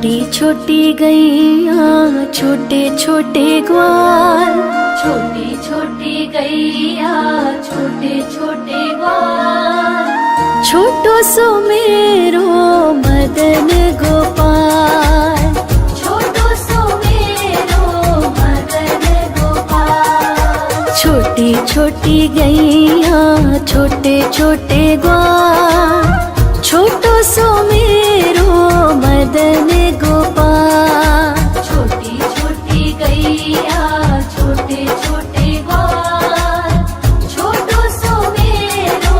छोटी छोटी गैया छोटे छोटे ग्वाल, छोटी छोटी गैया छोटे छोटे ग्वाल, छोटो सो मेरो मदन गोपाल, छोटो सो मेरो मदन गोपाल। छोटी छोटी गैया छोटे छोटे ग्वाल, छोटो सो मेरो मदन गोपाल। छोटी छोटी गैया छोटे छोटे ग्वाल, छोटो सो मेरो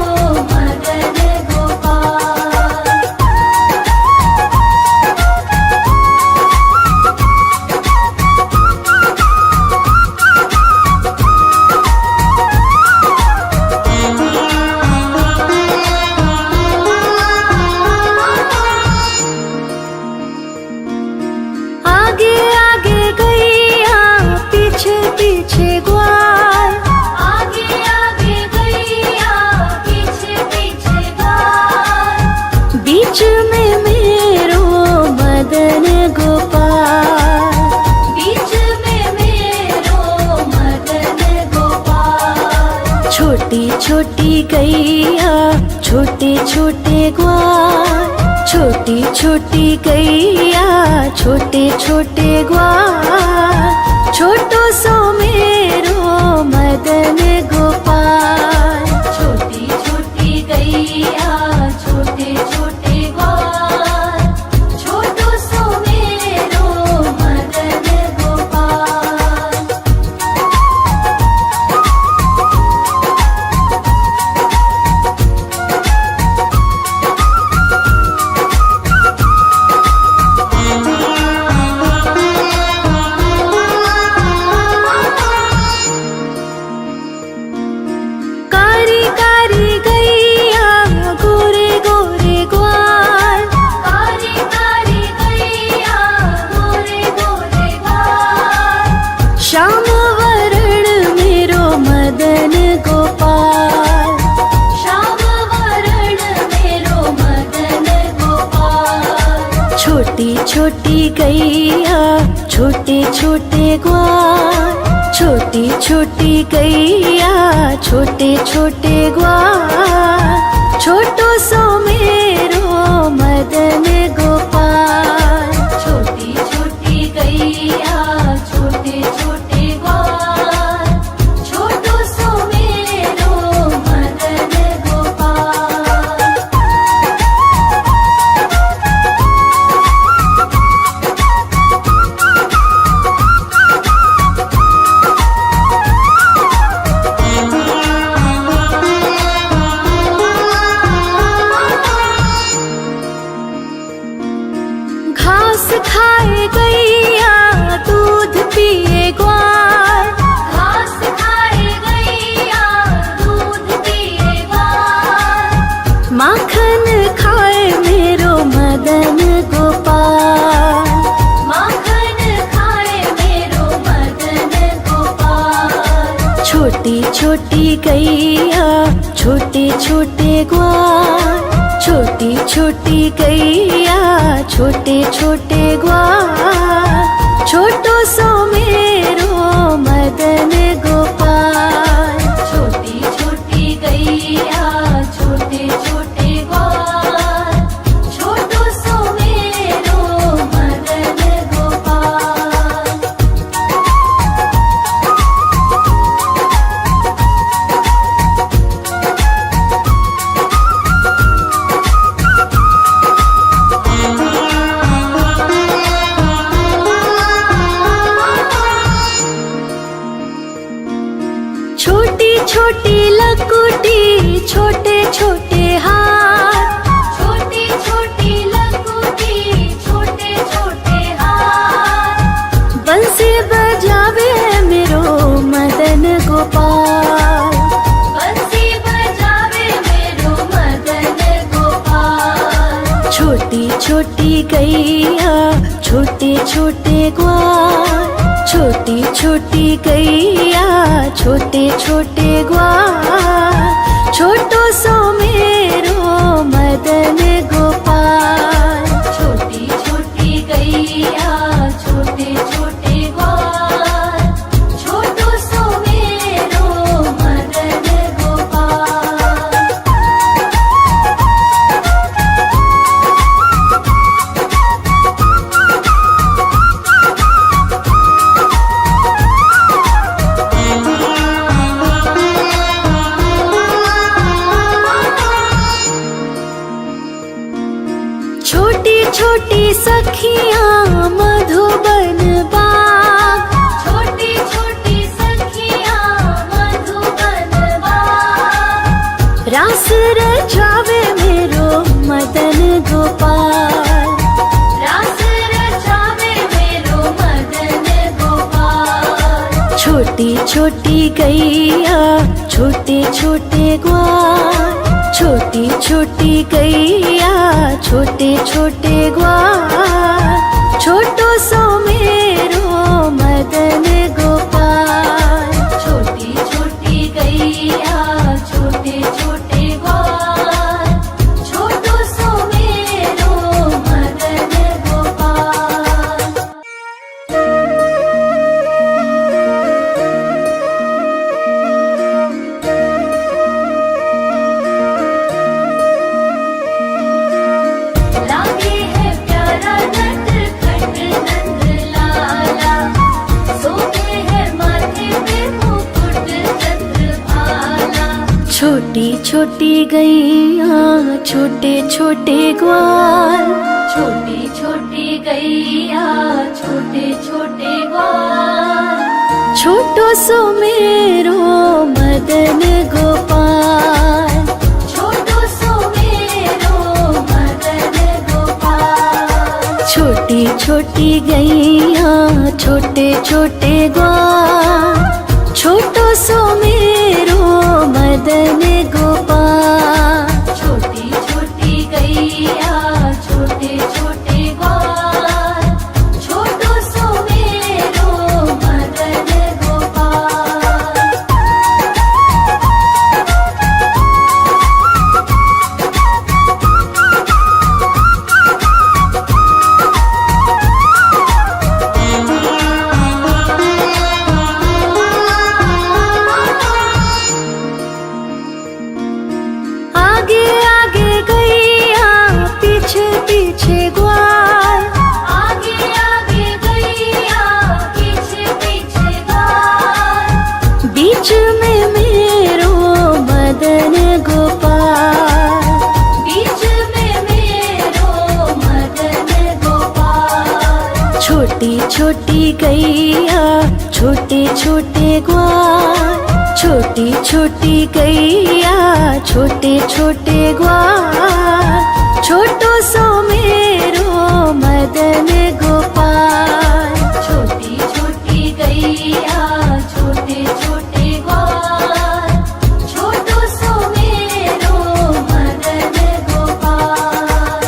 मदन गोपाल। आगे आगे गैया पीछे पीछे ग्वाल, आगे आगे गैया पीछे पीछे ग्वाल, बीच में मेरो मदन गोपाल, बीच में मेरो मदन गोपाल। छोटी छोटी गैया छोटे छोटे ग्वाल, छोटी छोटी गैया छोटे छोटे ग्वाल, छोटो सो मेरो मदन गोपाल। छोटी छोटी गैया छोटे छोटे ग्वाल, छोटो सो मेरो मदन गोपाल। कारी कारी गैया गोरे गोरे ग्वाल, कारी कारी गैया गोरे गोरे ग्वाल, श्याम वरण मेरो मदन गोपाल, श्याम वरण मेरो मदन गोपाल। छोटी छोटी गैया छोटे छोटे ग्वाल, छोटी छोटी गैया छोटे छोटे ग्वाल, छोटो सो मेरो मदन गोपाल। छोटी छोटी गैया छोटे छोटे ग्वाल, छोटो सो मेरो मदन गोपाल। घास खाए गैया दूध पिए ग्वाल, घास खाए गैया दूध पिए ग्वाल, माखन खाए मेरो मदन गोपाल, माखन खाए मेरो मदन गोपाल। छोटी छोटी गैया छोटे छोटे ग्वाल, छोटी छोटी गैया छोटे छोटे ग्वाल, छोटो सो मेरो मदन गोपाल। छोटी छोटी गैया छोटे छोटे ग्वाल, छोटो सो मेरो मदन गोपाल। छोटी छोटी लकुटी छोटे छोटे हाथ, छोटी छोटी लकुटी छोटे छोटे हाथ, बंसी बजावे मेरो मदन गोपाल, बंसी बजावे मेरो मदन गोपाल। छोटी छोटी गैया छोटे छोटे ग्वाल, छोटी छोटी गैया छोटे छोटे ग्वाल, छोटो सो मेरो मदन गोपाल। छोटी छोटी गैया रास रचावे मेरो मदन गोपाल, रास रचावे मेरो मदन गोपाल। छोटी छोटी गैया छोटे छोटे ग्वाल, छोटी छोटी गैया छोटे छोटे ग्वाल। छोटो सो मेरो मदन गोपाल, छोटी छोटी गैया छोटे छोटे ग्वाल। छोटो सो मेरो मदन गोपाल। लागे है प्यारा नटखट नंद लाला, सोते है माथे पे मुकुट चंद्रभाला। छोटी छोटी गैया छोटे छोटे ग्वाल, छोटी छोटी गैया छोटे छोटे ग्वाल। छोटो सो मेरो मदन गोपाल, छोटो सो मेरो मदन गोपाल। छोटी छोटी गैया छोटे छोटे ग्वाल। छोटो सो मेरो मदन गोपाल, छोटी छोटी गैया छोटे छोटे ग्वाल। छोटो सो मेरो मदन गोपाल। आगे आगे गैया पीछे पीछे ग्वाल, आगे आगे गैया पीछे पीछे ग्वाल। बीच में मेरो मदन गोपाल, बीच में मेरो मदन गोपाल। छोटी छोटी गैया छोटे छोटे ग्वाल, छोटी छोटी गैया छोटे छोटे ग्वाल। छोटो सो मेरो मदन गोपाल, छोटी छोटी गैया छोटे छोटे ग्वाल। छोटो सो मेरो मदन गोपाल।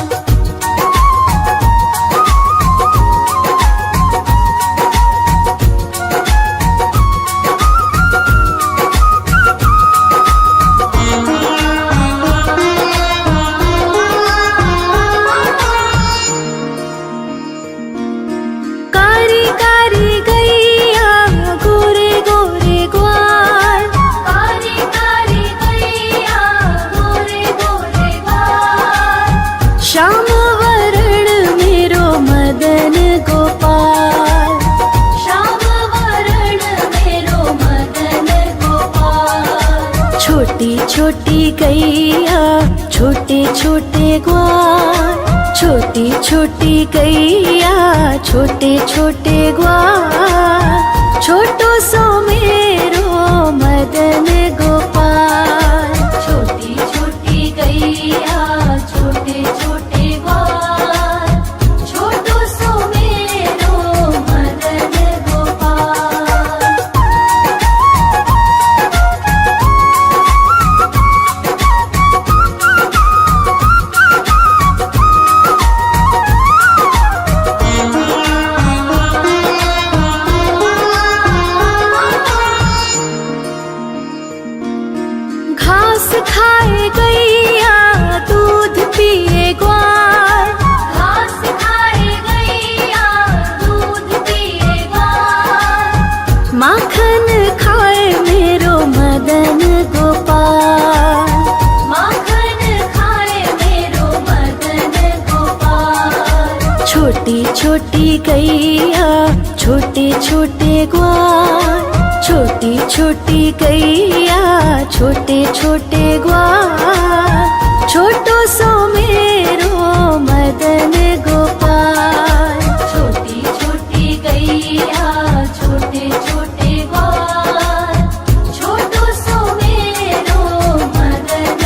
कारी कारी गैया गोरे गोरे ग्वाल, कारी कारी गैया गोरे गोरे ग्वाल। श्याम वरण मेरो मदन गोपाल, श्याम वरण मेरो मदन गोपाल। छोटी छोटी गैया छोटे छोटे ग्वाल, छोटी छोटी गैया छोटे छोटे ग्वाल। छोटो सो मेरो मदन गोपाल, छोटी छोटी गैया छोटे छोटे ग्वाल। छोटो सो मेरो मदन गोपाल। घास खाए गैया दूध पिए ग्वाल, घास खाए गैया दूध पिए ग्वाल। माखन खाए मेरो मदन गोपाल, माखन खाए मेरो मदन गोपाल। छोटी छोटी गैया छोटे छोटे ग्वाल, छोटी छोटी गैया छोटे छोटे ग्वाल। छोटो सो मेरो मदन गोपाल, छोटी छोटी गैया छोटे छोटे ग्वाल। छोटो सो मेरो मदन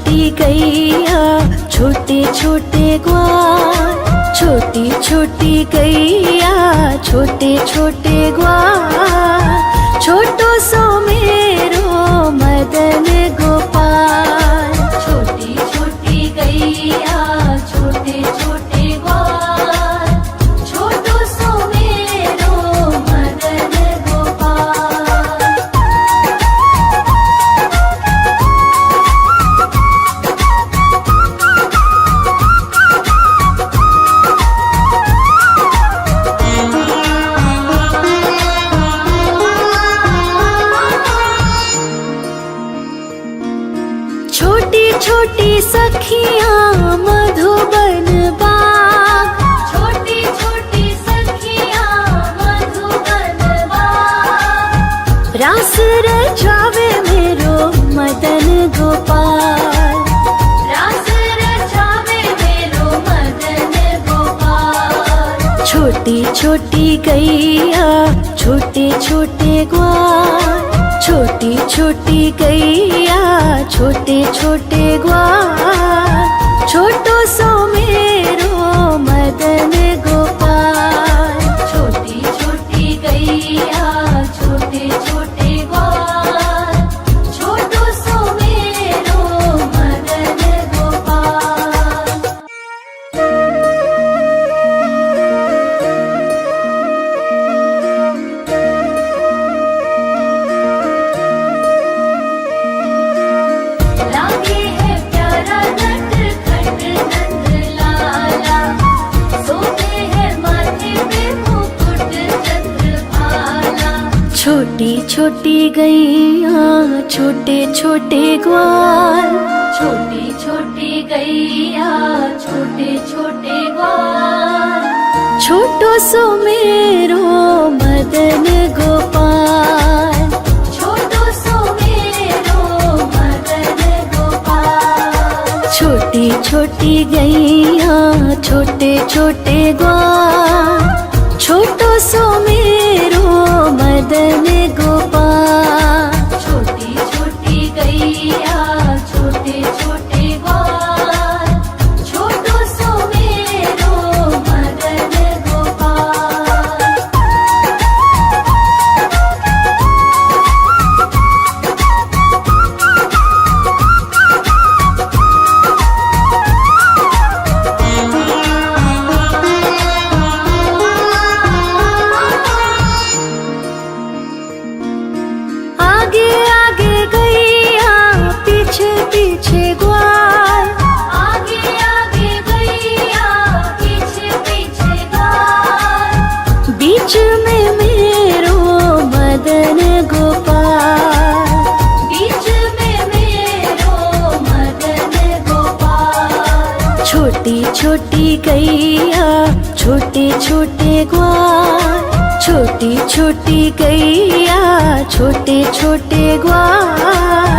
छोटी गैया छोटे छोटे ग्वाल, छोटी छोटी गैया छोटे छोटे ग्वाल, छोटो सो मेरो मदन गोपाल। छोटी छोटी गैया छोटे छोटे ग्वाल, छोटो सो मेरो मदन गोपाल। छोटी छोटी सखियाँ मधुबन बाग, छोटी छोटी सखियाँ मधुबन बाग, रास रचावे मेरो मदन गोपाल, रास रचावे मेरो मदन गोपाल। छोटी छोटी गैया छोटे छोटे ग्वाल, छोटी छोटी गैया छोटे छोटे ग्वाल, छोटो सो मेरो मदन गोपाल। छोटी छोटी गैया छोटे छोटे ग्वाल, छोटो सो मेरो मदन गोपाल। लागे है प्यारा नटखट नंद लाला, सोते है माथे पे मुकुट चंद्रभाला। छोटी छोटी गैया छोटे छोटे ग्वाल, छोटी छोटी गैया छोटे छोटे ग्वाल, छोटो सो मेरो मदन गोपाल। छोटो सो मेरो मदन गोपाल। छोटी छोटी गैया छोटे छोटे ग्वाल, छोटो सो मेरो मदन गोपाल। छोटी छोटी गैया छोटे छोटे ग्वाल, छोटो सो मेरो मदन गोपाल। आगे आगे गैया पीछे पीछे ग्वाल, आगे आगे गैया पीछे पीछे ग्वाल, बीच में मेरो मदन गोपाल, बीच में मेरो मदन गोपाल। छोटी छोटी गैया छोटे छोटे ग्वाल, छोटी छोटी गैया छोटे छोटे ग्वाल,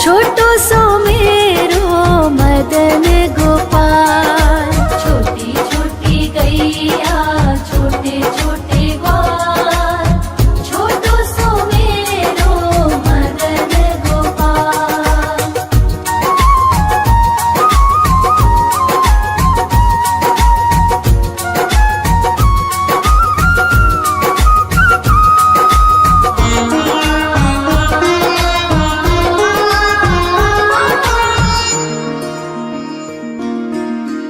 छोटो सो मेरो मदन गोपाल। छोटी छोटी गैया छोटे छोटे ग्वाल, छोटो सो मेरो मदन गोपाल।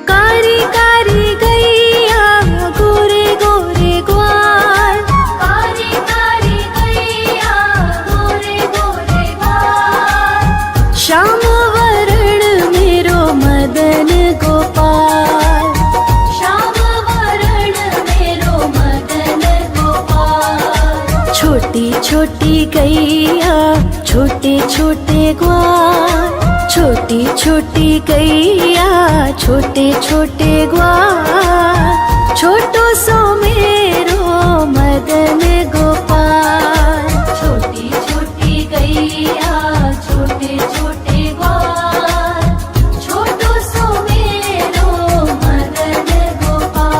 कारी कारी गैया गोरे गोरे ग्वाल, कारी कारी गैया गोरे गोरे ग्वाल, श्याम वरण मेरो मदन गोपाल, श्याम वरण मेरो मदन गोपाल। छोटी छोटी गैया छोटे छोटे ग्वाल, छोटी छोटी गैया छोटे छोटे ग्वाल, छोटो सो मेरो मदन गोपाल। छोटी छोटी गैया छोटे छोटे ग्वाल, छोटो सो मेरो मदन गोपाल।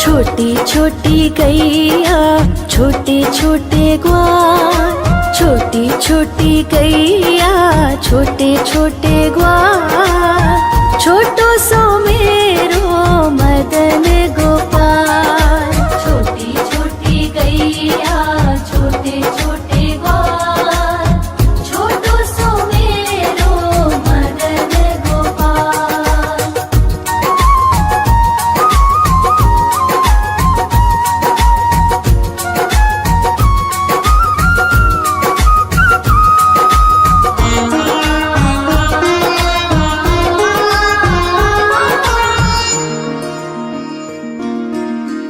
छोटी छोटी गैया छोटे छोटे ग्वाल, छोटी छोटी गैया छोटे छोटे ग्वाल, छोटो सो मेरो मदन गोपाल। छोटी छोटी गैया छोटे छोटे ग्वाल, छोटो सो मेरो मदन गोपाल।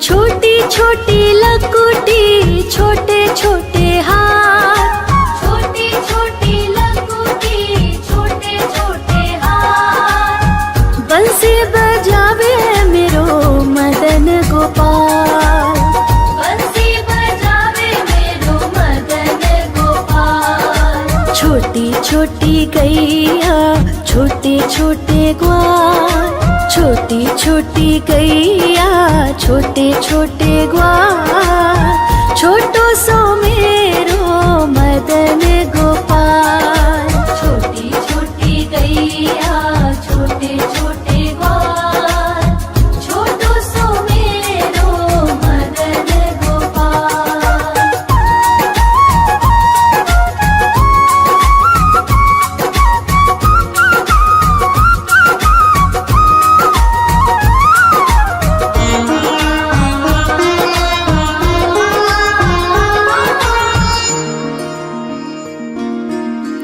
छोटी छोटी लकुटी छोटे छोटे हाथ, छोटी छोटी लकुटी छोटे छोटे हाथ, बंसी बजावे मेरो मदन गोपाल। बंसी बजावे मेरो मदन गोपाल। छोटी छोटी गैया छोटे छोटे ग्वाल, छोटी छोटी गैया छोटे छोटे ग्वाल, छोटो सो मेरो मदन गोपाल। छोटी छोटी गैया छोटे छोटे ग्वाल, छोटो सो मेरो मदन गोपाल।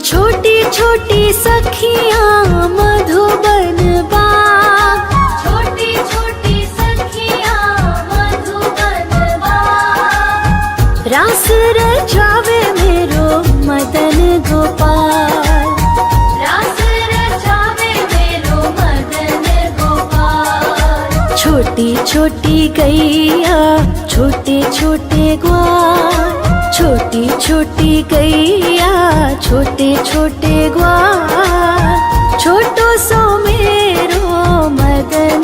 छोटी छोटी सखियाँ मधुबन बाग, छोटी छोटी सखियाँ मधुबन बाग, रास रचावे मेरो मदन गोपाल। रास रचावे मेरो मदन गोपाल। छोटी छोटी गैया छोटे छोटे ग्वाल, छोटी छोटी गैया छोटे छोटे ग्वाल, छोटो सो मेरो मदन